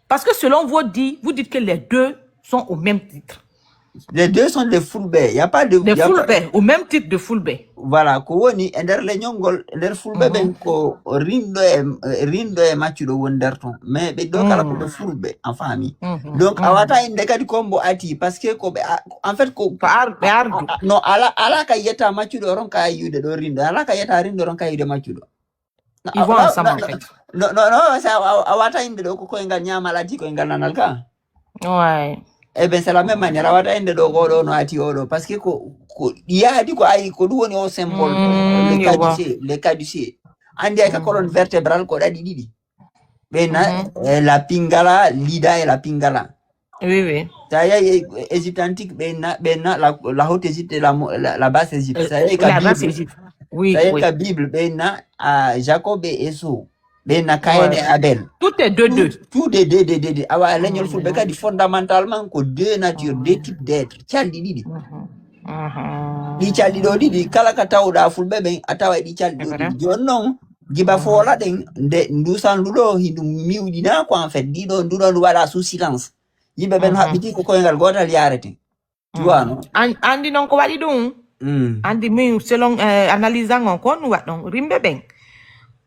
Parce que selon vous dites que les deux sont au même titre. Les deux sont des fulbe. Il n'y a pas de... Des fulbe, au même titre de fulbe. Voilà, ko woni ender le nyongol ender fulbe ben ko rindo e machudo wonderton mais be do kala ko be fulbe en famille. Donc awata inde kadi kombo ati parce que ko en fait ko no ala ka yeta machudo ron ka yude do rindo ala ka yeta rindo ron ka yude machudo. Ils vont ensemble en fait. Non, ça awata inde do ko engal nyama lati ko engal nanalka. Ouais. Eh ben c'est la même manière awata inde do godo no ati odo parce que ko ya di ko ay ko du woni o symbole le caducé andi ay ka colonne vertébrale ko dadi didi bena la pingala lida et la pingala. Oui. Ça y est Égypte antique bena la haute Égypte la basse Égypte. Ça y est la basse Égypte. Oui. Ça y est la Bible bena Jacob et Esau. Bena Caïn et Abel. Tout est deux. Tout est deux. Awa leñol fulbe kadi fondamentalement ko deux natures, deux types d'êtres. Caldi didi. Di caldi do didi kala ka tawda fulbe ben atawa di caldi do didi. Jonnon giba fola den de ndusan ludo hindu miwdina ko en fait di do ndu wala sous silence. Yimbe ben habiti ko koyngal gotal yarete. Tu vois non? Andi non ko wadi dum. Andi mi selon analysant encore nous wadon rimbe ben.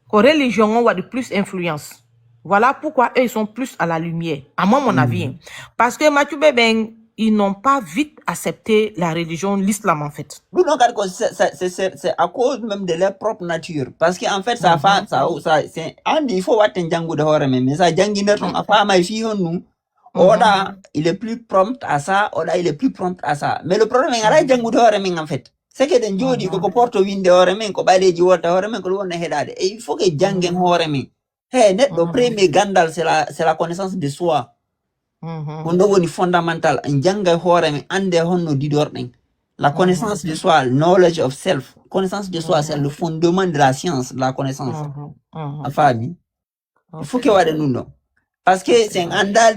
Ko religion on a de plus influence. Voilà pourquoi eux ils sont plus à la lumière, à mon avis. Parce que Mathieu Ben, ils n'ont pas vite accepté la religion, l'islam en fait. Non, c'est à cause même de leur propre nature. Parce qu'en fait, ça c'est il faut voir un django de horreur, mais ça django ne pas ma fille nous. Oda, il est plus prompt à ça, Oda, il est plus prompt à ça. Mais le problème est que django de horreur, en fait. C'est que den jodi ko porto winde horreur, ko baleji wota horreur, ko wona hedade. Et il faut que django horreur. Net le premier gandal c'est la connaissance de soi. On doit fondamental njanga hore me ande honno didorden. La connaissance de soi, knowledge of self. Connaissance de soi c'est le fondement de la science, la connaissance. Afami. Il faut que wade nuno. Parce que c'est un andal